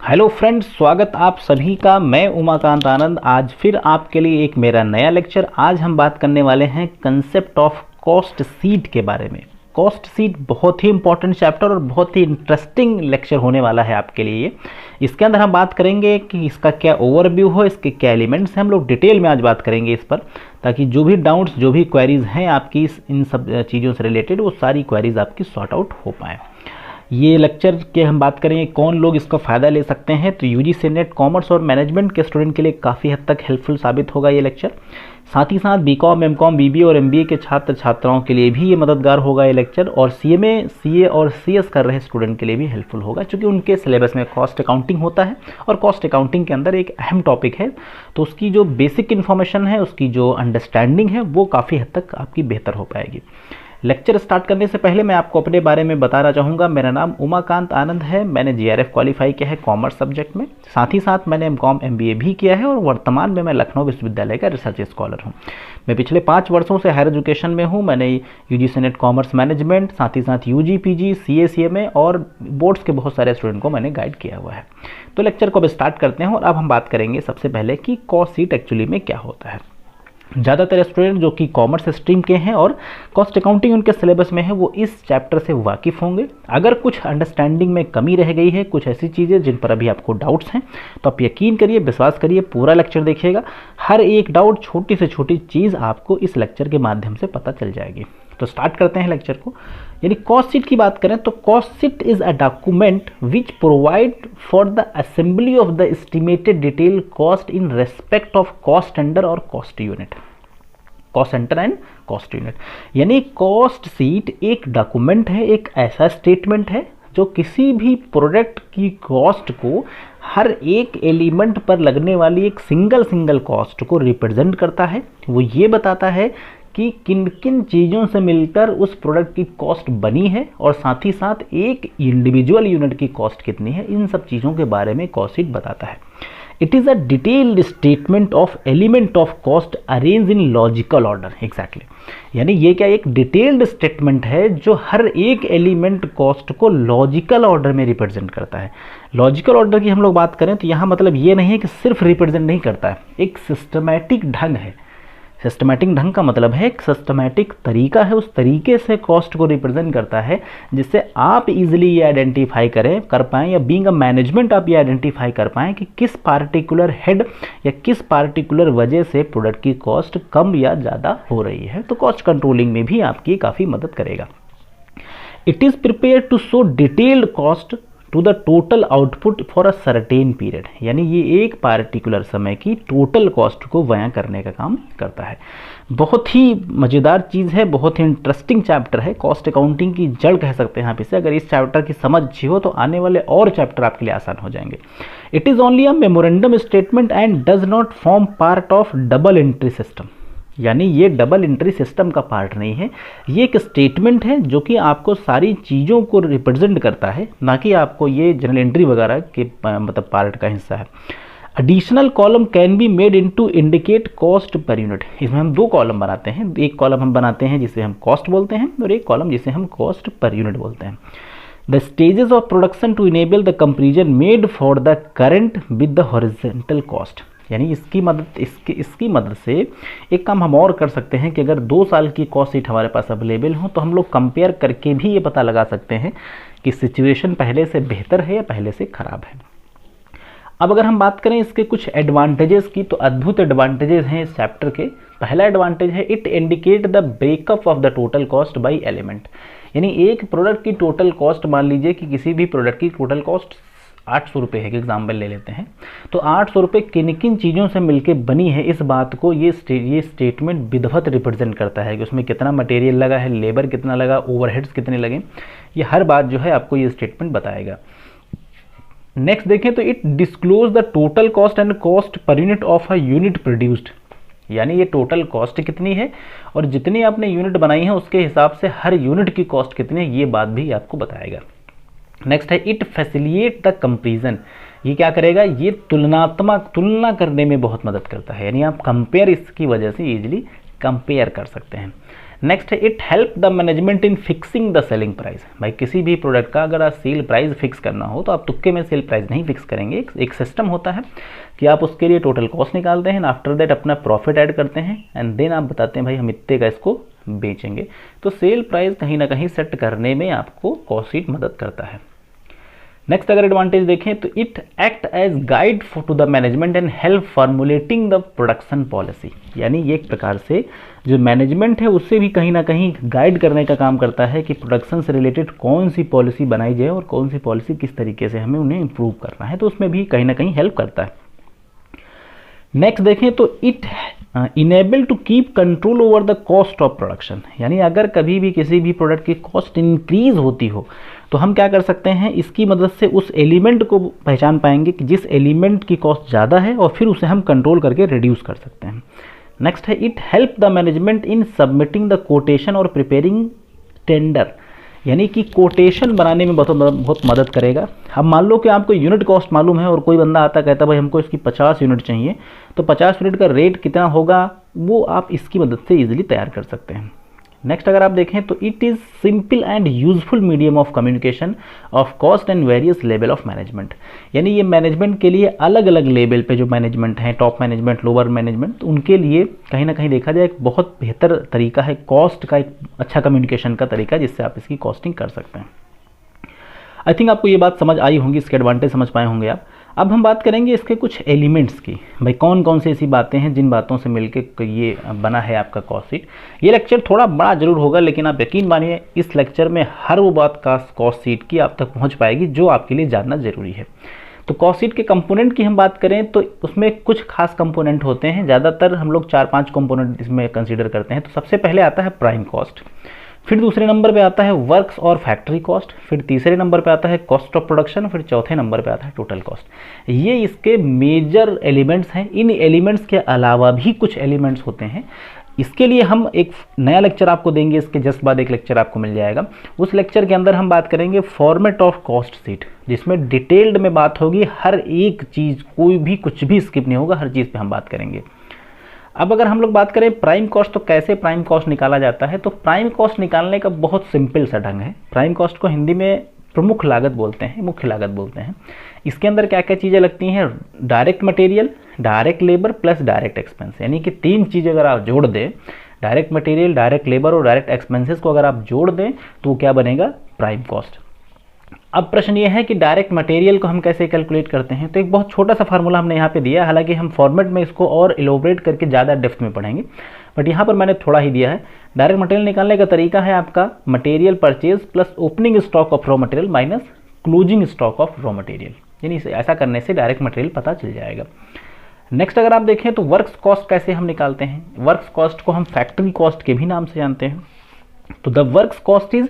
Hello friends, स्वागत आप सभी का। मैं उमाकांत आनंद आज फिर आपके लिए एक मेरा नया लेक्चर। आज हम बात करने वाले हैं कंसेप्ट ऑफ कॉस्ट शीट के बारे में। कॉस्ट शीट बहुत ही इंपॉर्टेंट चैप्टर और बहुत ही इंटरेस्टिंग लेक्चर होने वाला है आपके लिए। इसके अंदर हम बात करेंगे कि इसका क्या ओवरव्यू हो, इसके क्या एलिमेंट्स हैं। हम लोग डिटेल में आज बात करेंगे इस पर, ताकि जो भी डाउट्स जो भी क्वेरीज हैं आपकी इन सब चीज़ों से रिलेटेड, वो सारी क्वेरीज आपकी सॉर्ट आउट हो पाएँ। ये लेक्चर के हम बात करेंगे कौन लोग इसका फ़ायदा ले सकते हैं। तो यूजीसी नेट कॉमर्स और मैनेजमेंट के स्टूडेंट के लिए काफ़ी हद तक हेल्पफुल साबित होगा ये लेक्चर। साथ ही साथ बीकॉम, एमकॉम, बीबीए और एमबीए के छात्र छात्राओं के लिए भी ये मददगार होगा ये लेक्चर। और सीएमए, सीए और सीएस कर रहे स्टूडेंट के लिए भी हेल्पफुल होगा, क्योंकि उनके सिलेबस में कॉस्ट अकाउंटिंग होता है और कॉस्ट अकाउंटिंग के अंदर एक अहम टॉपिक है। तो उसकी जो बेसिक इन्फॉर्मेशन है, उसकी जो अंडरस्टैंडिंग है, वो काफ़ी हद तक आपकी बेहतर हो पाएगी। लेक्चर स्टार्ट करने से पहले मैं आपको अपने बारे में बताना चाहूँगा। मेरा नाम उमाकांत आनंद है। मैंने जीआरएफ क्वालिफाई किया है कॉमर्स सब्जेक्ट में। साथ ही साथ मैंने एमकॉम एमबीए भी किया है और वर्तमान में मैं लखनऊ विश्वविद्यालय का रिसर्च स्कॉलर हूँ। मैं पिछले 5 वर्षों से हायर एजुकेशन में हूँ। मैंने यूजीसी नेट कॉमर्स मैनेजमेंट, साथ ही साथ यूजी, पीजी, सीए, सीएमए और बोर्ड्स के बहुत सारे स्टूडेंट को मैंने गाइड किया हुआ है। तो लेक्चर को अब स्टार्ट करते हैं और अब हम बात करेंगे सबसे पहले कि कॉस्ट शीट एक्चुअली में क्या होता है। ज़्यादातर स्टूडेंट जो कि कॉमर्स स्ट्रीम के हैं और कॉस्ट अकाउंटिंग उनके सिलेबस में है, वो इस चैप्टर से वाकिफ़ होंगे। अगर कुछ अंडरस्टैंडिंग में कमी रह गई है, कुछ ऐसी चीज़ें जिन पर अभी आपको डाउट्स हैं, तो आप यकीन करिए, विश्वास करिए, पूरा लेक्चर देखिएगा। हर एक डाउट, छोटी से छोटी चीज़ आपको इस लेक्चर के माध्यम से पता चल जाएगी। तो स्टार्ट करते हैं लेक्चर को। यानी कॉस्ट शीट की बात करें तो cost sheet is a document which provide for the assembly of the estimated detail cost in respect of cost centre और cost unit. Cost centre and cost unit, यानी कॉस्ट शीट एक document है, एक ऐसा स्टेटमेंट है जो किसी भी प्रोडक्ट की कॉस्ट को, हर एक एलिमेंट पर लगने वाली एक सिंगल कॉस्ट को रिप्रेजेंट करता है। वो ये बताता है कि किन किन चीज़ों से मिलकर उस प्रोडक्ट की कॉस्ट बनी है और साथ ही साथ एक इंडिविजुअल यूनिट की कॉस्ट कितनी है। इन सब चीज़ों के बारे में कॉस्ट शीट बताता है। It is a detailed statement of element of cost arrange in logical order. Exactly, यानी ये क्या एक डिटेल्ड स्टेटमेंट है जो हर एक एलिमेंट कॉस्ट को लॉजिकल ऑर्डर में रिप्रेजेंट करता है। लॉजिकल ऑर्डर की हम लोग बात करें तो यहाँ मतलब ये नहीं है कि सिर्फ रिप्रेजेंट नहीं करता है, एक सिस्टमैटिक ढंग है। सिस्टमैटिक ढंग का मतलब है एक सिस्टमैटिक तरीका है, उस तरीके से कॉस्ट को रिप्रेजेंट करता है जिससे आप इजीली ये आइडेंटिफाई कर पाएँ, या बीइंग अ मैनेजमेंट आप ये आइडेंटिफाई कर पाएँ कि किस पार्टिकुलर हेड या किस पार्टिकुलर वजह से प्रोडक्ट की कॉस्ट कम या ज़्यादा हो रही है। तो कॉस्ट कंट्रोलिंग में भी आपकी काफ़ी मदद करेगा। It is prepare to show detailed cost to the total output for a certain period, यानी ये एक पार्टिकुलर समय की टोटल कॉस्ट को बयां करने का काम करता है। बहुत ही मज़ेदार चीज़ है, बहुत ही इंटरेस्टिंग चैप्टर है। कॉस्ट अकाउंटिंग की जड़ कह सकते हैं आप इसे। अगर इस चैप्टर की समझ अच्छी हो तो आने वाले और चैप्टर आपके लिए आसान हो जाएंगे। It is only a memorandum statement and does not form part of double entry system, यानी ये डबल एंट्री सिस्टम का पार्ट नहीं है। ये एक स्टेटमेंट है जो कि आपको सारी चीज़ों को रिप्रेजेंट करता है, ना कि आपको ये जनरल एंट्री वगैरह के मतलब पार्ट का हिस्सा है। Additional column can be made into indicate cost per unit. इसमें हम 2 कॉलम बनाते हैं। एक कॉलम हम बनाते हैं जिसे हम कॉस्ट बोलते हैं और एक कॉलम जिसे हम कॉस्ट पर यूनिट बोलते हैं। The stages of production to enable the comparison made for the current with the horizontal cost, यानी इसकी मदद से एक काम हम और कर सकते हैं कि अगर 2 साल की कॉस्ट शीट हमारे पास अवेलेबल हो तो हम लोग कंपेयर करके भी ये पता लगा सकते हैं कि सिचुएशन पहले से बेहतर है या पहले से ख़राब है। अब अगर हम बात करें इसके कुछ एडवांटेजेस की, तो अद्भुत एडवांटेजेस हैं इस चैप्टर के। पहला एडवांटेज है it indicate the breakup of the total cost by element, यानी एक प्रोडक्ट की टोटल कॉस्ट, मान लीजिए कि किसी भी प्रोडक्ट की टोटल कॉस्ट 800 रुपये है, एग्जाम्पल ले लेते हैं, तो 800 रुपये किन किन चीज़ों से मिलके बनी है, इस बात को ये स्टेटमेंट विधिवत रिप्रेजेंट करता है कि उसमें कितना मटेरियल लगा है, लेबर कितना लगा, ओवरहेड्स कितने लगे, ये हर बात जो है आपको ये स्टेटमेंट बताएगा। नेक्स्ट देखें तो it disclose the total cost and cost per unit of a unit produced, यानी ये टोटल कॉस्ट कितनी है और जितनी आपने यूनिट बनाई है उसके हिसाब से हर यूनिट की कॉस्ट कितनी है, ये बात भी आपको बताएगा। नेक्स्ट है इट फैसिलिटेट द कंपैरिजन, ये क्या करेगा, ये तुलना करने में बहुत मदद करता है, यानी आप कंपेयर इसकी वजह से इजीली कंपेयर कर सकते हैं। नेक्स्ट है it help the management in fixing the selling price. भाई किसी भी प्रोडक्ट का अगर आप सेल प्राइस फिक्स करना हो तो आप तुक्के में सेल प्राइस नहीं फिक्स करेंगे। एक सिस्टम होता है कि आप उसके लिए टोटल कॉस्ट निकालते हैं, आफ्टर दैट अपना प्रॉफिट ऐड करते हैं एंड देन आप बताते हैं भाई हम इतने का इसको बेचेंगे। तो सेल प्राइस कहीं ना कहीं सेट करने में आपको कॉस्ट शीट मदद करता है। नेक्स्ट अगर एडवांटेज देखें तो it act as guide to the management and help formulating the production policy. यानी ये एक प्रकार से जो मैनेजमेंट है उससे भी कहीं ना कहीं गाइड करने का काम करता है कि प्रोडक्शन से रिलेटेड कौन सी पॉलिसी बनाई जाए और कौन सी पॉलिसी किस तरीके से हमें उन्हें इम्प्रूव करना है, तो उसमें भी कहीं ना कहीं हेल्प करता है। नेक्स्ट देखें तो it enable to keep control over the cost of production. यानी अगर कभी भी किसी भी प्रोडक्ट की कॉस्ट इंक्रीज होती हो तो हम क्या कर सकते हैं, इसकी मदद से उस एलिमेंट को पहचान पाएंगे कि जिस एलिमेंट की कॉस्ट ज़्यादा है और फिर उसे हम कंट्रोल करके रिड्यूस कर सकते हैं। नेक्स्ट है it help the management in submitting the quotation और प्रिपेयरिंग टेंडर। यानी कि कोटेशन बनाने में बहुत मदद करेगा। अब मान लो कि आपको यूनिट कॉस्ट मालूम है और कोई बंदा आता कहता भाई हमको इसकी 50 यूनिट चाहिए, तो 50 यूनिट का रेट कितना होगा वो आप इसकी मदद से ईजिली तैयार कर सकते हैं। नेक्स्ट अगर आप देखें तो it is simple and useful medium of communication of cost and various level of management. यानी ये मैनेजमेंट के लिए अलग अलग लेवल पे जो मैनेजमेंट हैं, टॉप मैनेजमेंट, लोअर मैनेजमेंट, तो उनके लिए कहीं ना कहीं देखा जाए एक बहुत बेहतर तरीका है, कॉस्ट का एक अच्छा कम्युनिकेशन का तरीका जिससे आप इसकी कॉस्टिंग कर सकते हैं। आई थिंक आपको ये बात समझ आई होंगी, इसके एडवांटेज समझ पाए होंगे आप। अब हम बात करेंगे इसके कुछ एलिमेंट्स की, भाई कौन कौन से ऐसी बातें हैं जिन बातों से मिलकर ये बना है आपका कॉस्ट शीट। ये लेक्चर थोड़ा बड़ा जरूर होगा लेकिन आप यकीन मानिए इस लेक्चर में हर वो बात का कॉस्ट शीट की आप तक पहुंच पाएगी जो आपके लिए जानना जरूरी है। तो कॉस्ट शीट के कंपोनेंट की हम बात करें तो उसमें कुछ खास कंपोनेंट होते हैं, ज़्यादातर हम लोग 4-5 कंपोनेंट इसमें कंसिडर करते हैं। तो सबसे पहले आता है प्राइम कॉस्ट, फिर दूसरे नंबर पे आता है वर्क्स और फैक्ट्री कॉस्ट, फिर तीसरे नंबर पे आता है कॉस्ट ऑफ प्रोडक्शन, फिर चौथे नंबर पे आता है टोटल कॉस्ट। ये इसके मेजर एलिमेंट्स हैं। इन एलिमेंट्स के अलावा भी कुछ एलिमेंट्स होते हैं, इसके लिए हम एक नया लेक्चर आपको देंगे, इसके जस्ट बाद एक लेक्चर आपको मिल जाएगा। उस लेक्चर के अंदर हम बात करेंगे फॉर्मेट ऑफ कॉस्ट शीट, जिसमें डिटेल्ड में बात होगी, हर एक चीज़, कोई भी कुछ भी स्किप नहीं होगा, हर चीज़ पे हम बात करेंगे। अब अगर हम लोग बात करें प्राइम कॉस्ट, तो कैसे प्राइम कॉस्ट निकाला जाता है, तो प्राइम कॉस्ट निकालने का बहुत सिंपल सा ढंग है। प्राइम कॉस्ट को हिंदी में प्रमुख लागत बोलते हैं, मुख्य लागत बोलते हैं। इसके अंदर क्या क्या चीज़ें लगती हैं, direct material, direct labour plus direct expense. यानी कि 3 चीज़ अगर आप जोड़ दें, डायरेक्ट मटेरियल, डायरेक्ट लेबर और डायरेक्ट एक्सपेंसेस को अगर आप जोड़ दें तो वो क्या बनेगा, प्राइम कॉस्ट। अब प्रश्न ये है कि डायरेक्ट मटेरियल को हम कैसे कैलकुलेट करते हैं। तो एक बहुत छोटा सा फार्मूला हमने यहाँ पे दिया है, हालांकि हम फॉर्मेट में इसको और इलोबरेट करके ज़्यादा डेप्थ में पढ़ेंगे, बट यहाँ पर मैंने थोड़ा ही दिया है। डायरेक्ट मटेरियल निकालने का तरीका है आपका material purchase plus opening stock of raw material minus closing stock of raw material. यानी ऐसा करने से डायरेक्ट मटेरियल पता चल जाएगा। नेक्स्ट अगर आप देखें तो वर्क्स कॉस्ट कैसे हम निकालते हैं। वर्क्स कॉस्ट को हम फैक्ट्री कॉस्ट के भी नाम से जानते हैं। तो the works cost is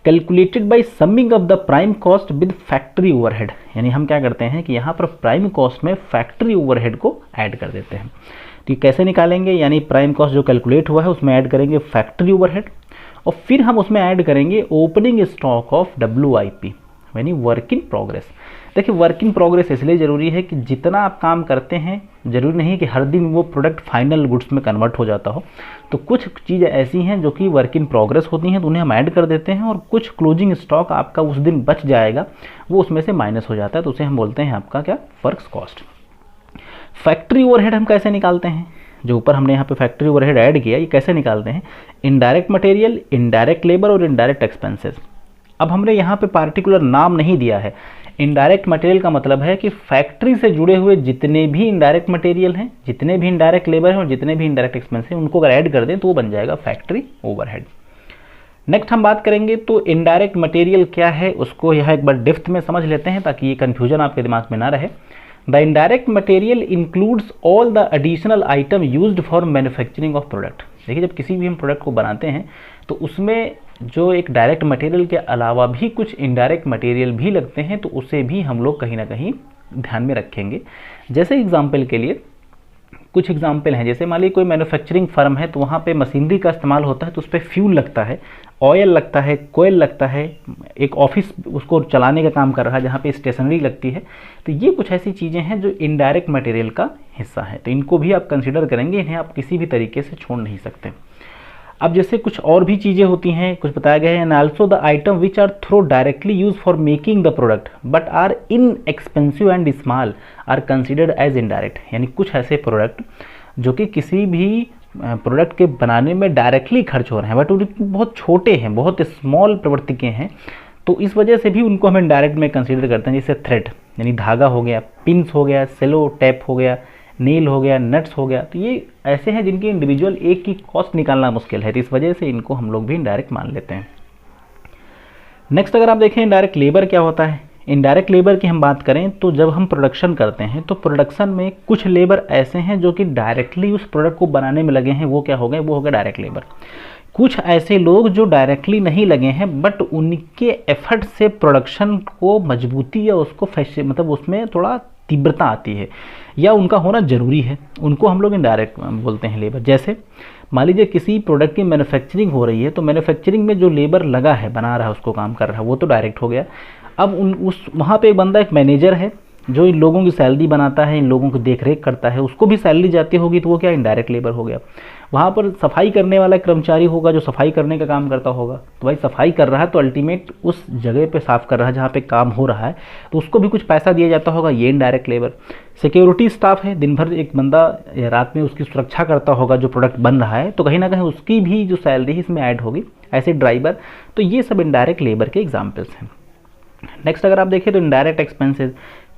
calculated by summing of the prime cost with factory overhead. यानी हम क्या करते हैं कि यहाँ पर प्राइम कॉस्ट में फैक्ट्री ओवरहेड को ऐड कर देते हैं। तो ये कैसे निकालेंगे, यानी प्राइम कॉस्ट जो कैलकुलेट हुआ है उसमें ऐड करेंगे फैक्ट्री ओवरहेड और फिर हम उसमें ऐड करेंगे ओपनिंग स्टॉक ऑफ WIP, यानी वर्क इन प्रोग्रेस। देखिए वर्क इन प्रोग्रेस इसलिए ज़रूरी है कि जितना आप काम करते हैं ज़रूरी नहीं कि हर दिन वो प्रोडक्ट फाइनल गुड्स में कन्वर्ट हो जाता हो। तो कुछ चीज़ें ऐसी हैं जो कि वर्क इन प्रोग्रेस होती हैं तो उन्हें हम ऐड कर देते हैं, और कुछ क्लोजिंग स्टॉक आपका उस दिन बच जाएगा वो उसमें से माइनस हो जाता है, तो उसे हम बोलते हैं आपका क्या, वर्क्स कॉस्ट। फैक्ट्री ओवरहेड हम कैसे निकालते हैं, जो ऊपर हमने यहाँ पे फैक्ट्री ओवरहेड ऐड किया, ये कैसे निकालते हैं, इनडायरेक्ट मटेरियल, इनडायरेक्ट लेबर और इनडायरेक्ट एक्सपेंसेस। अब हमने यहाँ पे पार्टिकुलर नाम नहीं दिया है। इनडायरेक्ट मटेरियल का मतलब है कि फैक्ट्री से जुड़े हुए जितने भी इनडायरेक्ट मटेरियल हैं, जितने भी इनडायरेक्ट लेबर हैं और जितने भी इनडायरेक्ट एक्सपेंस हैं, उनको अगर ऐड कर दें तो वो बन जाएगा फैक्ट्री ओवरहेड। नेक्स्ट हम बात करेंगे तो इनडायरेक्ट मटेरियल क्या है, उसको यहाँ एक बार डेप्थ में समझ लेते हैं ताकि ये कन्फ्यूजन आपके दिमाग में ना रहे। The indirect material includes all the additional item used for manufacturing of product. देखिए जब किसी भी हम प्रोडक्ट को बनाते हैं तो उसमें जो एक डायरेक्ट मटेरियल के अलावा भी कुछ इनडायरेक्ट मटेरियल भी लगते हैं, तो उसे भी हम लोग कहीं ना कहीं ध्यान में रखेंगे। जैसे एग्जांपल के लिए कुछ एग्जांपल हैं, जैसे मान लीजिए कोई मैन्युफैक्चरिंग फर्म है तो वहाँ पे मशीनरी का इस्तेमाल होता है, तो उस पर फ्यूल लगता है, ऑयल लगता है, कोयल लगता है, एक ऑफिस उसको चलाने का काम कर रहा है जहाँ पे स्टेशनरी लगती है। तो ये कुछ ऐसी चीज़ें हैं जो इनडायरेक्ट मटेरियल का हिस्सा है, तो इनको भी आप कंसिडर करेंगे, इन्हें आप किसी भी तरीके से छोड़ नहीं सकते। अब जैसे कुछ और भी चीज़ें होती हैं, कुछ बताया गया है, and also the item which are throw directly use for making the product but are inexpensive and small are considered as indirect. यानी कुछ ऐसे प्रोडक्ट जो कि किसी भी प्रोडक्ट के बनाने में डायरेक्टली खर्च हो रहे हैं बट उनके बहुत छोटे हैं, बहुत स्मॉल प्रवृत्ति के हैं, तो इस वजह से भी उनको हम इनडायरेक्ट में कंसिडर करते हैं। जैसे थ्रेड यानी धागा हो गया, पिंस हो गया, सेलो टेप हो गया, नील हो गया, नट्स हो गया, तो ये ऐसे हैं जिनकी इंडिविजुअल एक की कॉस्ट निकालना मुश्किल है, तो इस वजह से इनको हम लोग भी इनडायरेक्ट मान लेते हैं। नेक्स्ट अगर आप देखें इनडायरेक्ट लेबर क्या होता है। इनडायरेक्ट लेबर की हम बात करें तो जब हम प्रोडक्शन करते हैं तो प्रोडक्शन में कुछ लेबर ऐसे हैं जो कि डायरेक्टली उस प्रोडक्ट को बनाने में लगे हैं, वो क्या हो गए, वो हो गया डायरेक्ट लेबर। कुछ ऐसे लोग जो डायरेक्टली नहीं लगे हैं बट उनके एफर्ट से प्रोडक्शन को मजबूती या उसको मतलब उसमें थोड़ा तीव्रता आती है या उनका होना ज़रूरी है, उनको हम लोग इनडायरेक्ट बोलते हैं लेबर। जैसे मान लीजिए किसी प्रोडक्ट की मैन्युफैक्चरिंग हो रही है तो मैन्युफैक्चरिंग में जो लेबर लगा है, बना रहा है, उसको काम कर रहा है, वो तो डायरेक्ट हो गया। अब वहाँ पे एक बंदा, एक मैनेजर है जो इन लोगों की सैलरी बनाता है, इन लोगों की देख रेख करता है, उसको भी सैलरी जाती होगी, तो वो क्या इनडायरेक्ट लेबर हो गया। वहाँ पर सफाई करने वाला कर्मचारी होगा जो सफाई करने का काम करता होगा, तो भाई सफाई कर रहा है तो अल्टीमेट उस जगह पे साफ़ कर रहा है जहाँ पे काम हो रहा है, तो उसको भी कुछ पैसा दिया जाता होगा, ये इनडायरेक्ट लेबर। सिक्योरिटी स्टाफ है, दिन भर एक बंदा या रात में उसकी सुरक्षा करता होगा जो प्रोडक्ट बन रहा है, तो कहीं ना कहीं उसकी भी जो सैलरी है इसमें ऐड होगी। ऐसे ड्राइवर, तो ये सब इनडायरेक्ट लेबर के एग्जाम्पल्स हैं। नेक्स्ट अगर आप देखें तो इनडायरेक्ट एक्सपेंसेस,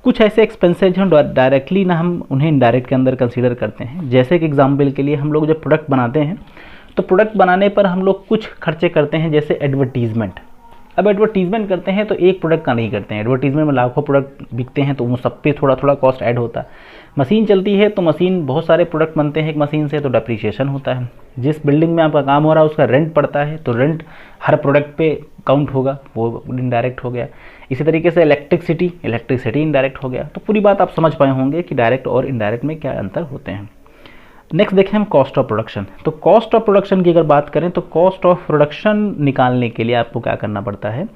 कुछ ऐसे एक्सपेंसेज हैं डायरेक्टली ना हम उन्हें इनडायरेक्ट के अंदर कंसीडर करते हैं। जैसे कि एग्जांपल के लिए हम लोग जब प्रोडक्ट बनाते हैं तो प्रोडक्ट बनाने पर हम लोग कुछ खर्चे करते हैं, जैसे एडवर्टीजमेंट। अब एडवर्टीजमेंट करते हैं तो एक प्रोडक्ट का नहीं करते हैं, एडवर्टीजमेंट में लाखों प्रोडक्ट बिकते हैं तो वो सब पे थोड़ा थोड़ा कॉस्ट ऐड होता है। मशीन चलती है तो मशीन, बहुत सारे प्रोडक्ट बनते हैं एक मशीन से, तो डेप्रीशिएशन होता है। जिस बिल्डिंग में आपका काम हो रहा है उसका रेंट पड़ता है, तो रेंट हर प्रोडक्ट पे काउंट होगा, वो इनडायरेक्ट हो गया। इसी तरीके से इलेक्ट्रिसिटी इनडायरेक्ट हो गया। तो पूरी बात आप समझ पाए होंगे कि डायरेक्ट और इनडायरेक्ट में क्या अंतर होते हैं। नेक्स्ट देखें हम कॉस्ट ऑफ प्रोडक्शन। तो कॉस्ट ऑफ प्रोडक्शन की अगर बात करें तो कॉस्ट ऑफ प्रोडक्शन निकालने के लिए आपको क्या करना पड़ता है,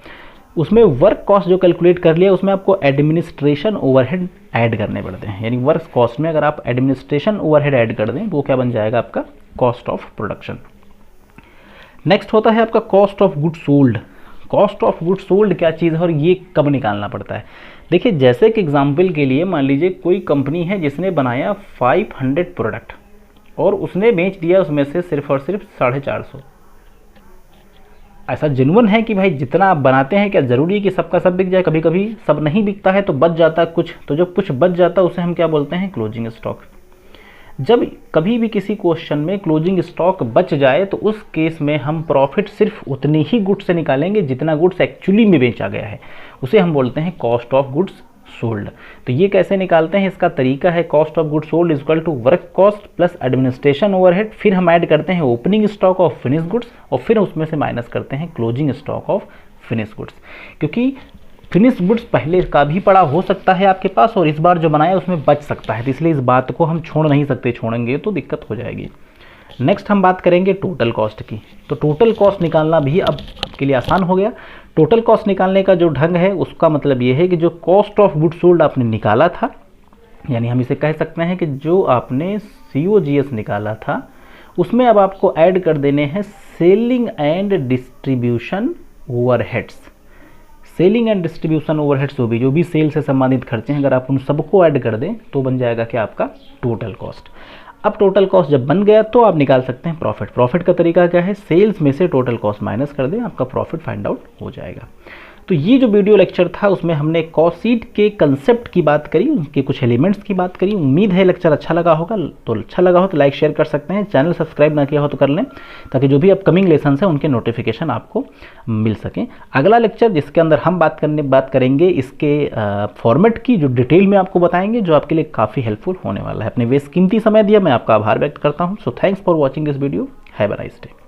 उसमें वर्क कॉस्ट जो कैलकुलेट कर लिया उसमें आपको एडमिनिस्ट्रेशन ओवरहेड ऐड करने पड़ते हैं। यानी वर्क कॉस्ट में अगर आप एडमिनिस्ट्रेशन ओवरहेड ऐड कर दें तो वो क्या बन जाएगा, आपका कॉस्ट ऑफ प्रोडक्शन। नेक्स्ट होता है आपका cost of good sold. Cost of good sold क्या चीज़ है और ये कब निकालना पड़ता है। देखिए जैसे कि एग्जांपल के लिए मान लीजिए कोई कंपनी है जिसने बनाया 500 प्रोडक्ट और उसने बेच दिया उसमें से सिर्फ और सिर्फ 450। ऐसा जेन्युइन है कि भाई जितना आप बनाते हैं क्या ज़रूरी है कि सबका सब बिक जाए, कभी कभी सब नहीं बिकता है तो बच जाता है कुछ, तो जब कुछ बच जाता है उसे हम क्या बोलते हैं, क्लोजिंग स्टॉक। जब कभी भी किसी क्वेश्चन में क्लोजिंग स्टॉक बच जाए तो उस केस में हम प्रॉफिट सिर्फ उतने ही गुड्स से निकालेंगे जितना गुड्स एक्चुअली में बेचा गया है, उसे हम बोलते हैं कॉस्ट ऑफ गुड्स सोल्ड। तो ये कैसे निकालते हैं, इसका तरीका है cost of goods sold equal to work cost plus administration overhead, फिर हम ऐड करते हैं opening stock of finish goods और फिर उसमें से माइनस करते हैं closing stock of finish goods. क्योंकि फिनिश गुड्स पहले का भी पड़ा हो सकता है आपके पास और इस बार जो बनाया उसमें बच सकता है, तो इसलिए इस बात को हम छोड़ नहीं सकते, छोड़ेंगे तो दिक्कत हो जाएगी। नेक्स्ट हम बात करेंगे टोटल कॉस्ट की। तो टोटल कॉस्ट निकालना भी अब आपके लिए आसान हो गया। टोटल कॉस्ट निकालने का जो ढंग है उसका मतलब ये है कि जो कॉस्ट ऑफ गुड्स सोल्ड आपने निकाला था, यानी हम इसे कह सकते हैं कि जो आपने COGS निकाला था उसमें अब आपको ऐड कर देने हैं selling and distribution overheads. Selling and distribution overheads जो भी सेल से संबंधित खर्चे हैं, अगर आप उन सबको ऐड कर दें तो बन जाएगा क्या, आपका टोटल कॉस्ट। अब टोटल कॉस्ट जब बन गया तो आप निकाल सकते हैं प्रॉफिट। प्रॉफिट का तरीका क्या है, सेल्स में से टोटल कॉस्ट माइनस कर दें, आपका प्रॉफिट फाइंड आउट हो जाएगा। तो ये जो वीडियो लेक्चर था उसमें हमने कॉस्ट शीट के कंसेप्ट की बात करी, उनके कुछ एलिमेंट्स की बात करी। उम्मीद है लेक्चर अच्छा लगा होगा, तो अच्छा लगा हो तो लाइक शेयर कर सकते हैं, चैनल सब्सक्राइब ना किया हो तो कर लें ताकि जो भी अपकमिंग लेसन है उनके नोटिफिकेशन आपको मिल सकें। अगला लेक्चर जिसके अंदर हम बात करेंगे इसके फॉर्मेट की, जो डिटेल में आपको बताएंगे, जो आपके लिए काफ़ी हेल्पफुल होने वाला है। अपने बेशकीमती समय दिया, मैं आपका आभार व्यक्त करता हूँ। So thanks for watching this video, have a nice day.